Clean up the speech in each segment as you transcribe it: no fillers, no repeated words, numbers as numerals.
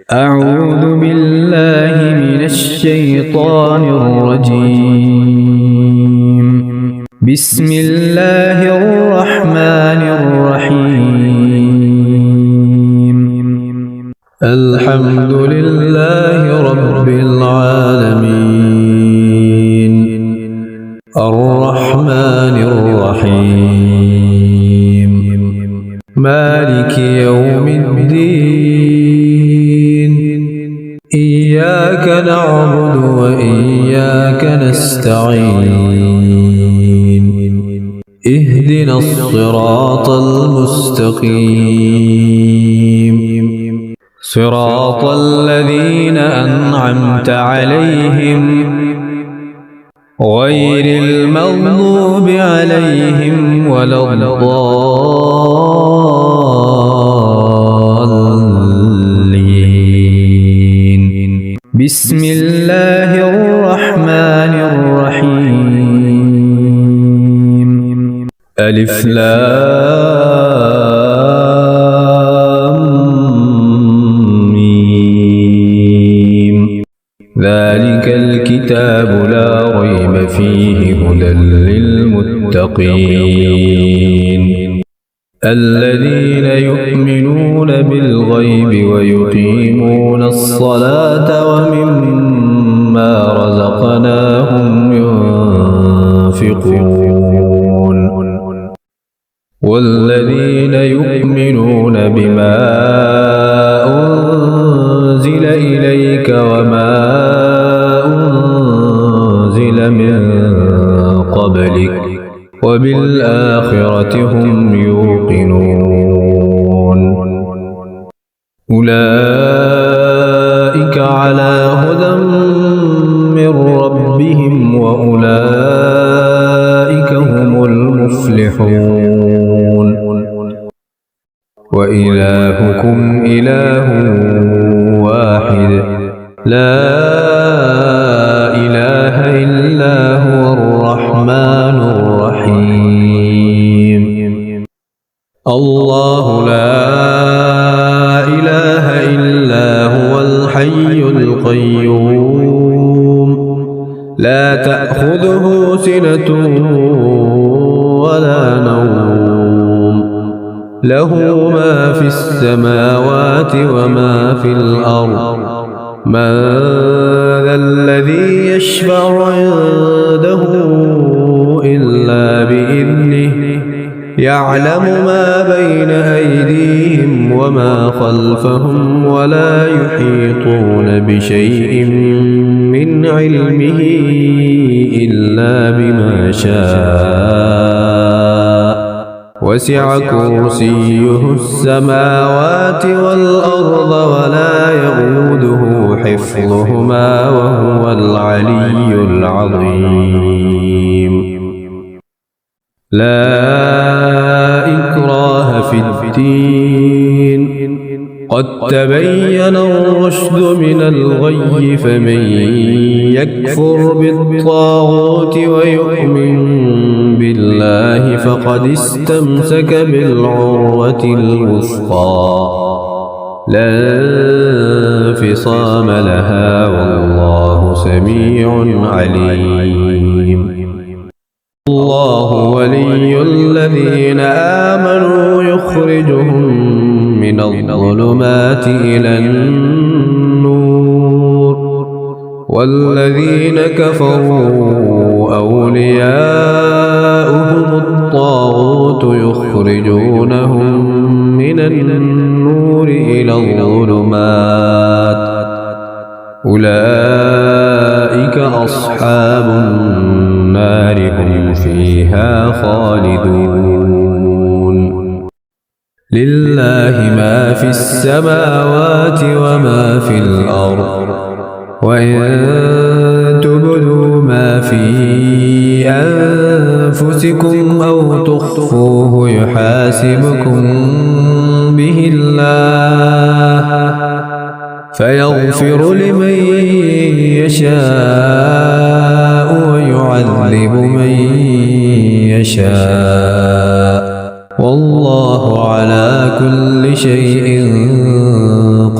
أعوذ بالله من الشيطان الرجيم. بسم الله الرحمن الرحيم. الحمد لله رب العالمين الرحمن الرحيم مالك يوم الدين إياك نعبد وإياك نستعين اهدنا الصراط المستقيم صراط الذين أنعمت عليهم غير المغضوب عليهم ولا الضالين. بسم الله الرحمن الرحيم. ألف لام ميم. ذلك الكتاب لا ريب فيه هدى للمتقين الذين يؤمنون بالغيب ويقيمون الصلاة ومما رزقناهم ينفقون والذين يؤمنون بما أنزل إليك وما أنزل من قبلك وبالآخرة هم يوقنون أولئك على هدى من ربهم وأولئك هم المفلحون وإلهكم إله واحد لا إله إلا هو الرحمن الرحيم. الله لا إله إلا هو الحي القيوم لا تأخذه سنة ولا نوم له ما في السماوات وما في الأرض من ذا الذي يشفع عنده إلا بإذنه يعلم ما بين أيديهم وما خلفهم ولا يحيطون بشيء من علمه إلا بما شاء وسع كرسيه السماوات والأرض ولا يئوده حفظهما وهو العلي العظيم. لا إكراه في الدين قد تبين الرشد من الغي فمن يكفر بالطاغوت ويؤمن بالله فقد استمسك بالعروة الوثقى لا انفصام لها والله سميع عليم. الله ولي الذين آمنوا يخرجهم من الظلمات إلى النور والذين كفروا أولياؤهم الطاغوت يخرجونهم من النور إلى الظلمات أولئك أصحاب النار هم فيها خالدون. لله ما في السماوات وما في الأرض وإن تبدوا ما في أنفسكم أو تخفوه يحاسبكم به الله فيغفر لمن يشاء ويعذب من يشاء والله على كل شيء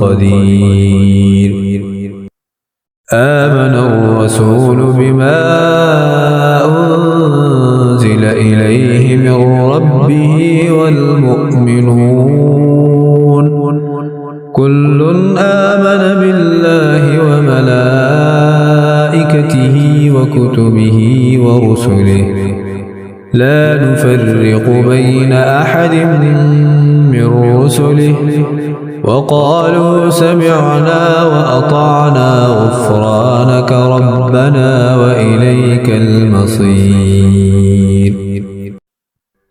قدير آمن الرسول بما أنزل إليه من ربه والمؤمنون كل آمن بالله وملائكته وكتبه ورسله لا نفرق بين أحد من رسله وقالوا سمعنا وأطعنا غفرانك ربنا وإليك المصير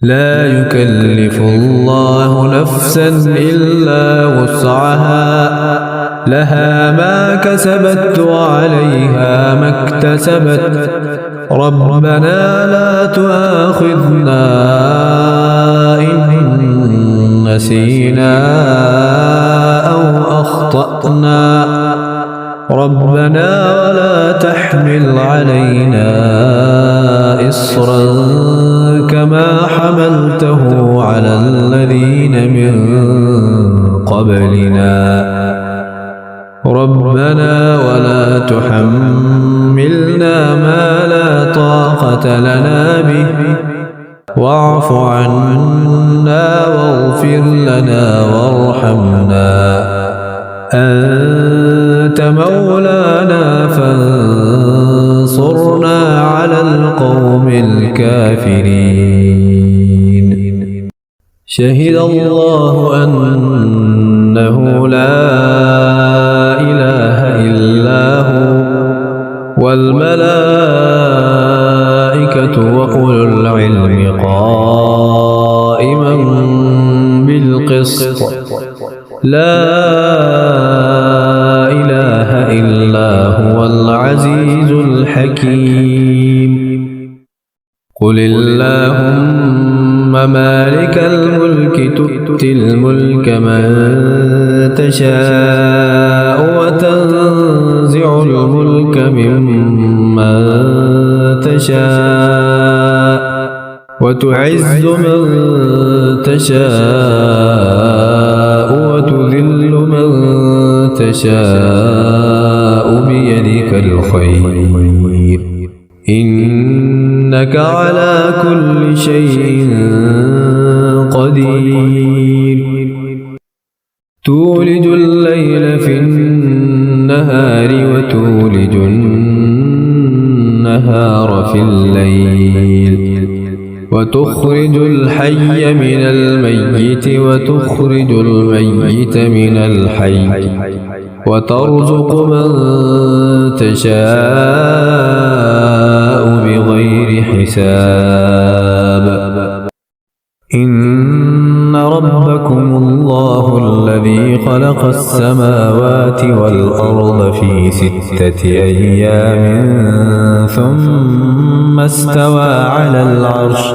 لا يكلف الله نفسا إلا وسعها لها ما كسبت وعليها ما اكتسبت ربنا لا تؤاخذنا إن نسينا أو أخطأنا ربنا ولا تحمل علينا إصرا كما حملته على الذين من قبلنا ربنا ولا تحملنا ما لا طاقة لنا به واعف عنا واغفر لنا وارحمنا أنت مولانا فانصرنا على القوم الكافرين شهد الله أنه لا إله إلا هو والملائكة وأولو العلم قائما بالقسط لا إله إلا هو العزيز الحكيم قل اللهم مالك الملك تؤتي الملك من تشاء وتنزع الملك ممن تشاء وتعز من تشاء وتذل من تشاء بيدك الخير إنك على كل شيء قدير تولج الليل في النهار وتولج النهار في الليل وتخرج الحي من الميت وتخرج الميت من الحي وترزق من تشاء بغير حساب إن ربكم الله الذي خلق السماوات والأرض في 6 أيام ثم استوى على العرش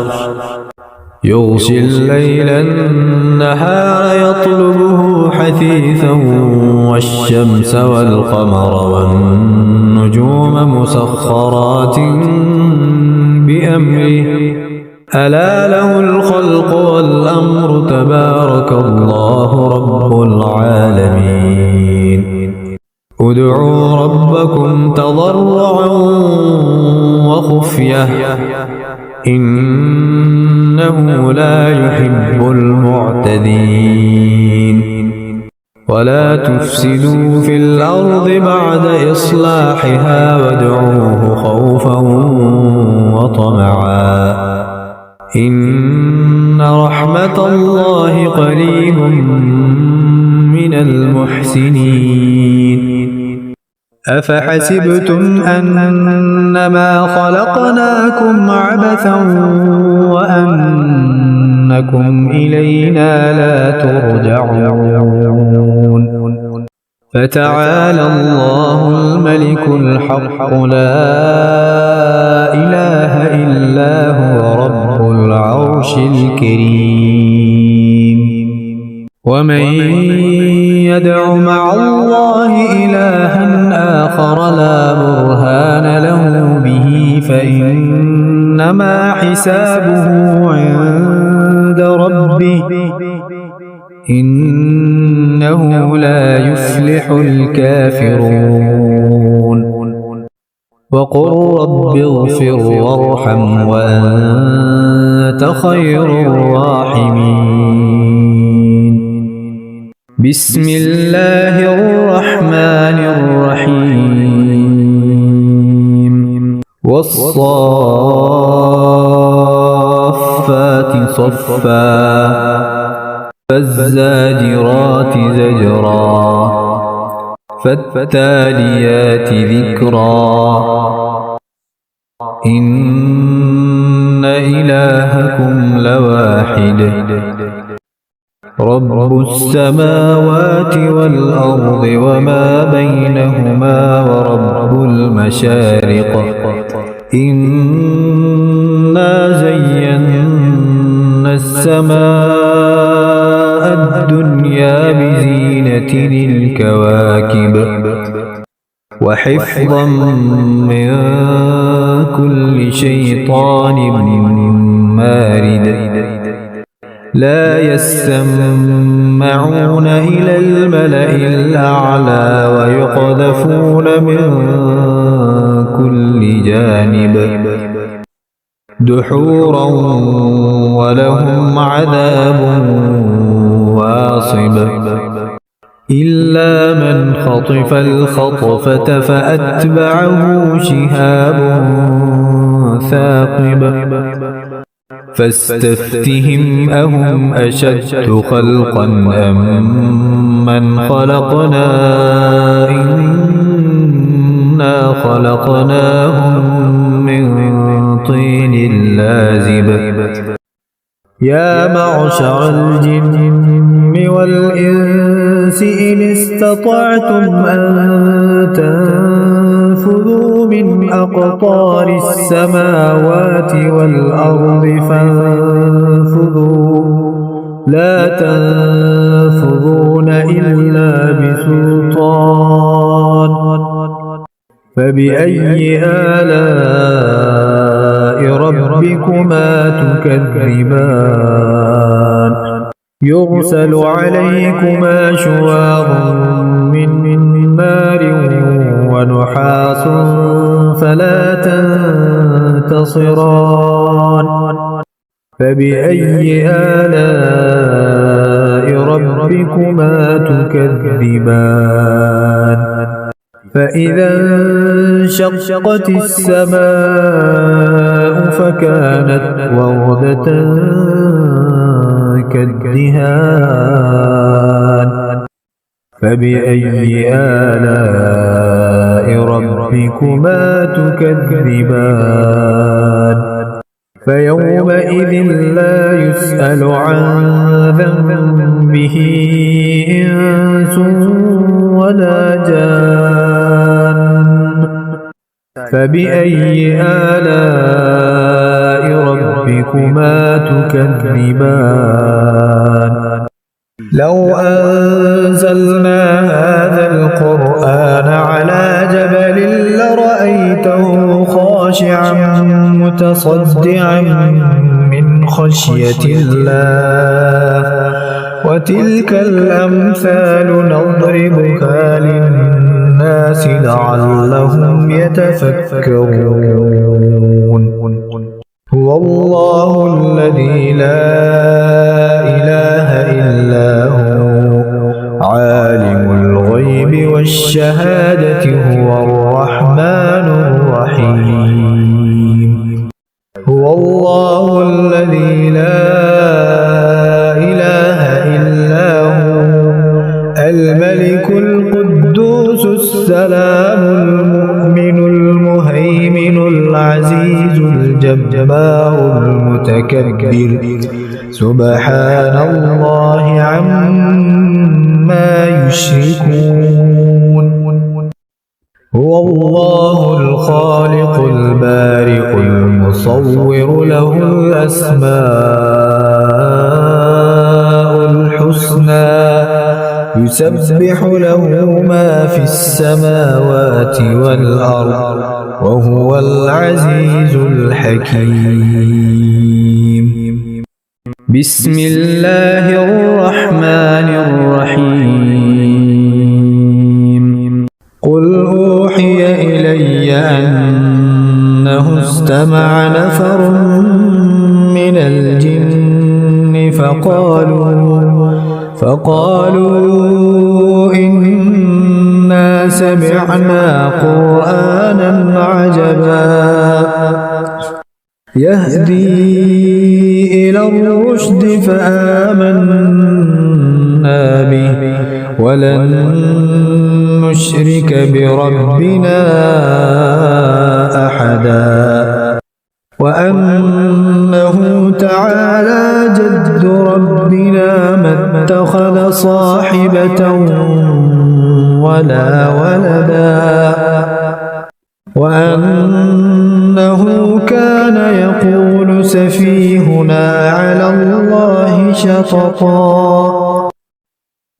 يغشي الليل النهار يطلبه حثيثا والشمس والقمر والنجوم مسخرات بأمره ألا له الخلق والأمر تبارك الله رب العالمين ادعوا ربكم تضرعا وخفية إنه لا يحب المعتدين ولا تفسدوا في الأرض بعد إصلاحها وادعوه خوفا وطمعا إن رحمة الله قريب من المحسنين أفحسبتم أنما خلقناكم عبثا وأنكم إلينا لا ترجعون فتعالى الله الملك الحق لا إله إلا هو رب العرش الكريم ومن يدع مع الله إلها آخر لا برهان له به فإنما حسابه عند ربه إنه إنه لا يفلح الكافرون وقل رب اغفر وارحم وأنت خير الراحمين بسم الله الرحمن الرحيم والصافات صفا فالزاجرات زجرا فالتاليات ذكرا إن إلهكم لواحد رب السماوات والأرض وما بينهما ورب المشارق إنا زينا السماء الدنيا بزينة الكواكب وحفظا من كل شيطان مارد لا يسمعون إلى الملأ الأعلى ويقذفون من كل جانب دحورا ولهم عذاب واصب إلا من خطف الخطفة فأتبعه شهاب ثاقب فاستفتهم أهم أشد خلقا أم من خلقنا إنا خلقناهم من طين لازب يا معشر الجن والإنس إن استطعتم أن تنفذوا من أقطار السماوات والأرض فانفذوا لا تنفذون إلا بسلطان فبأي آلاء ربكما تكذبان يرسل عليكما شواظ من نار ونحاس فلا تنتصران فبأي آلاء ربكما تكذبان فإذا انشقت السماء فكانت وردة كالدهان فبأي آلاء ربكما تكذبان فيومئذ لا يسأل عن ذنبه إنس ولا جان فبأي آلاء ربكما تكذبان لو أنزلنا هذا القرآن على جبل لرأيته خاشعا متصدعا من خشية الله وتلك الأمثال نضربها للناس لعلهم يتفكرون هو الله الذي لا إله إلا هو عالم الغيب والشهادة هو الرحمن الرحيم هو الله الذي لا إله إلا هو الملك القدوس السلام المؤمن المهيمن العزيز الجبار المتكبر سبحان الله عما يشركون هو الله الخالق البارئ المصور له الأسماء الحسنى يسبح له ما في السماوات والأرض وهو العزيز الحكيم بسم الله الرحمن الرحيم استمع نفر من الجن فقالوا إنا سمعنا قرآنا عجبا يهدي إلى الرشد فآمنا به ولن نشرك بربنا أحدا وأنه تعالى جد ربنا ما اتخذ صاحبة ولا ولدا وأنه كان يقول سفيهنا على الله شططا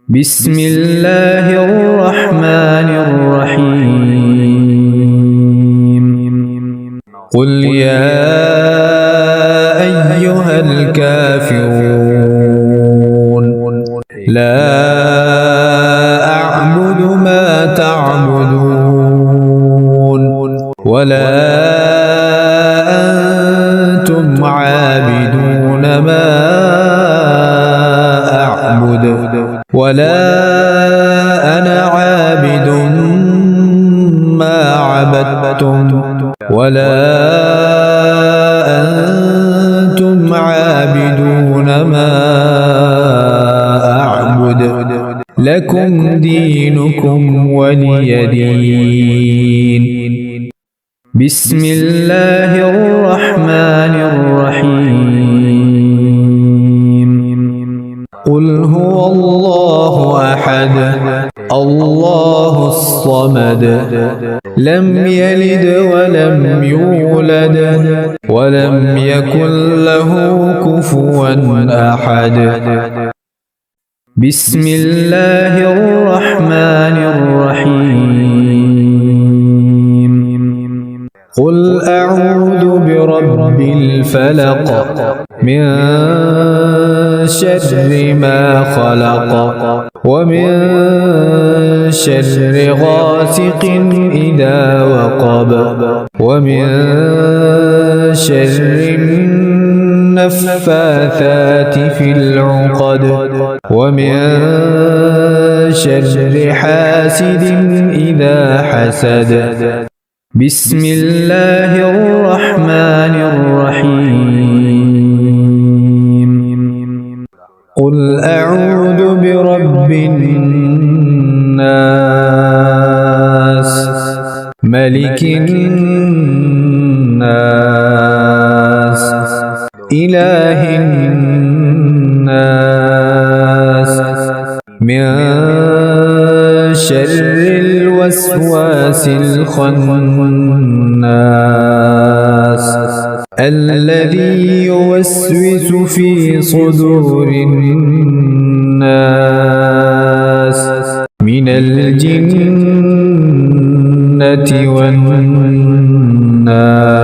بسم الله الرحمن الرحيم قل يا أيها الكافرون لا أعبد ما تعبدون ولا أنتم عابدون ما أعبد ولا أنا عابد ما عبدتم ولا أنتم عابدون ما أعبد لكم دينكم ولي دين بسم الله الرحمن الرحيم قل هو الله أحد الله الصمد لم يلد ولم يولد ولم يكن له كفوا أحد بسم الله الرحمن الرحيم قل أعوذ برب الفلق من شر ما خلق ومن شر غاسق إذا وقب ومن شر النفاثات في العقد ومن شر حاسد إذا حسد بسم الله الرحمن الرحيم قل أعوذ برب الناس ملك الناس إله الناس من شر الوسواس الخناس الذي يوسوس في صدور الناس من الجنة والناس